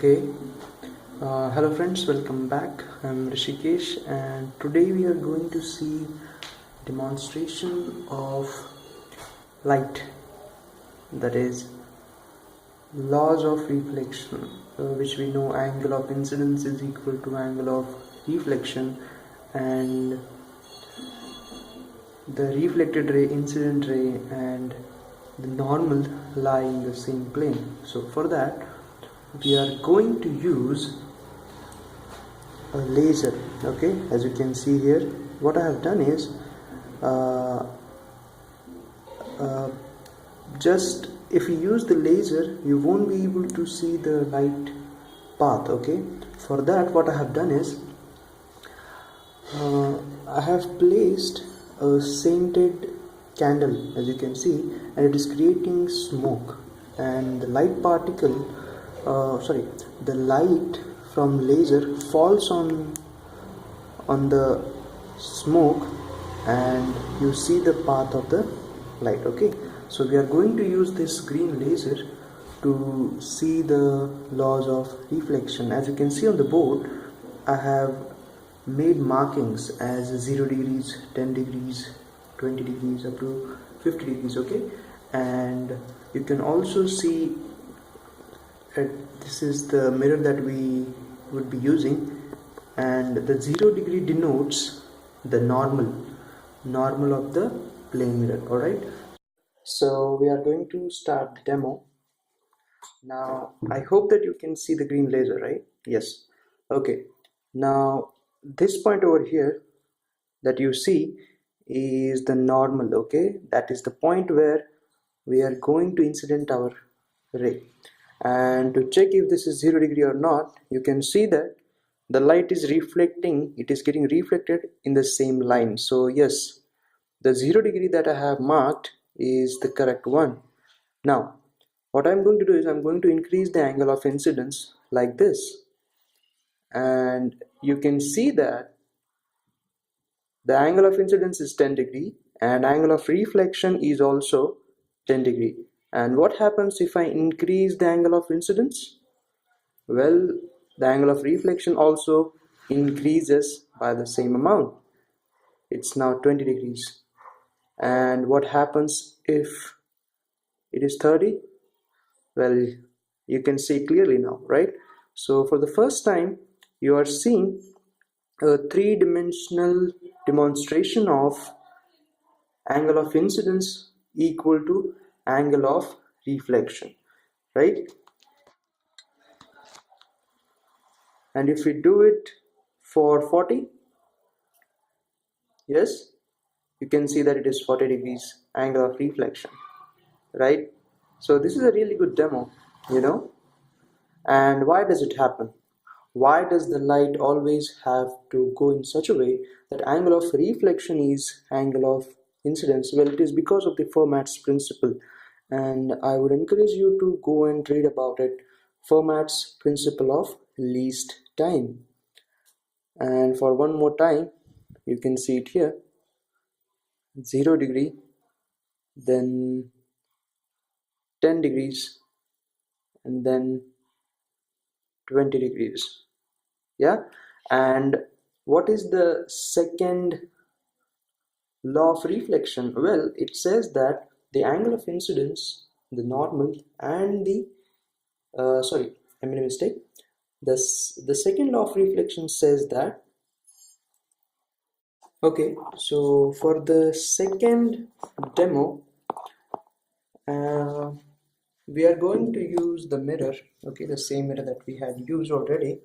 Okay, hello friends, welcome back. I'm Rishikesh, and today we are going to see demonstration of light, that is laws of reflection, which we know angle of incidence is equal to angle of reflection, and the reflected ray, incident ray, and the normal lie in the same plane. So for that we are going to use a laser. Okay, as you can see here, what I have done is uh, uh, just if you use the laser you won't be able to see the light path. Okay, for that what I have done is I have placed a scented candle, as you can see, and it is creating smoke, and the light particle the light from laser falls on the smoke and you see the path of the light. Okay, so we are going to use this green laser to see the laws of reflection. As you can see on the board, I have made markings as 0 degrees, 10 degrees, 20 degrees up to 50 degrees. Okay, and you can also see this is the mirror that we would be using, and the 0 degree denotes the normal of the plane mirror. All right, so we are going to start the demo now. I hope that you can see the green laser, right? Yes. Okay, now this point over here that you see is the normal. Okay, that is the point where we are going to incident our ray, and to check if this is 0 degree or not, you can see that the light is reflecting, it is getting reflected in the same line. So yes, the 0 degree that I have marked is the correct one. Now what I'm going to do is I'm going to increase the angle of incidence like this, and you can see that the angle of incidence is 10 degree and angle of reflection is also 10 degree. And what happens if I increase the angle of incidence? Well, the angle of reflection also increases by the same amount. It's now 20 degrees. And what happens if it is 30? Well, you can see clearly now, right? So for the first time you are seeing a three-dimensional demonstration of angle of incidence equal to angle of reflection, right? And if we do it for 40, yes, you can see that it is 40 degrees angle of reflection, right? So this is a really good demo, you know. And why does it happen? Why does the light always have to go in such a way that angle of reflection is angle of incidence? Well, it is because of the Fermat's principle, and I would encourage you to go and read about it. Fermat's principle of least time. And for one more time, you can see it here, 0 degree, then 10 degrees, and then 20 degrees. Yeah, and what is the second law of reflection? Well, it says that the angle of incidence, the normal, and the sorry, I made a mistake. The second law of reflection says that, okay, so for the second demo, uh, we are going to use the mirror. Okay, the same mirror that we had used already,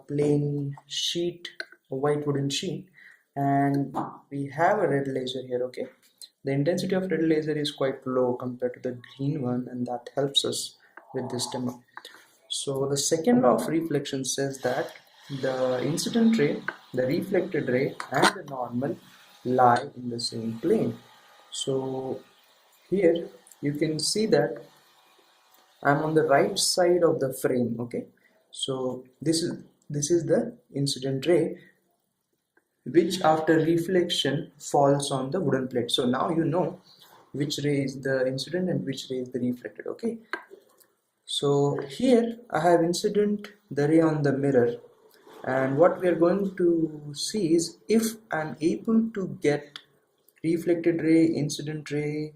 plain sheet, a white wooden sheet, and we have a red laser here. Okay, the intensity of red laser is quite low compared to the green one, and that helps us with this demo. So the second law of reflection says that the incident ray, the reflected ray, and the normal lie in the same plane. So here you can see that I'm on the right side of the frame. Okay, so this is the incident ray, which after reflection falls on the wooden plate. So now you know which ray is the incident and which ray is the reflected. Okay, So here I have incident the ray on the mirror, and what we are going to see is if I'm able to get reflected ray, incident ray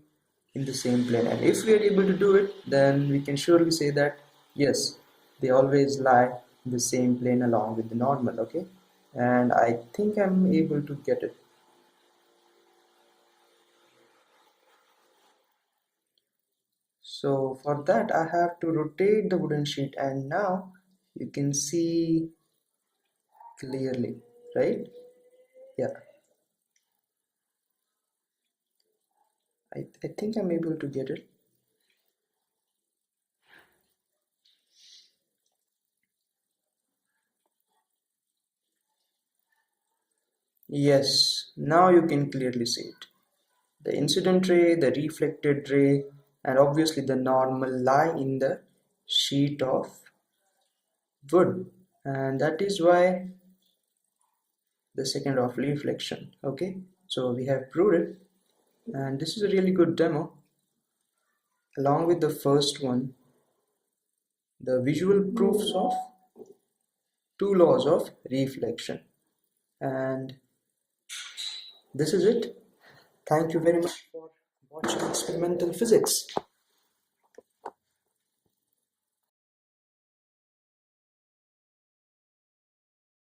in the same plane, and if we are able to do it, then we can surely say that yes, they always lie in the same plane along with the normal. Okay, and I think I'm able to get it. So for that I have to rotate the wooden sheet, and now you can see clearly, right? Yeah, I think I'm able to get it. Yes, now you can clearly see it. The incident ray, the reflected ray, and obviously the normal lie in the sheet of wood. And that is why the second of reflection. Okay, so we have proved it, and this is a really good demo. Along with the first one, the visual proofs of two laws of reflection. And this is it. Thank you very much for watching experimental physics.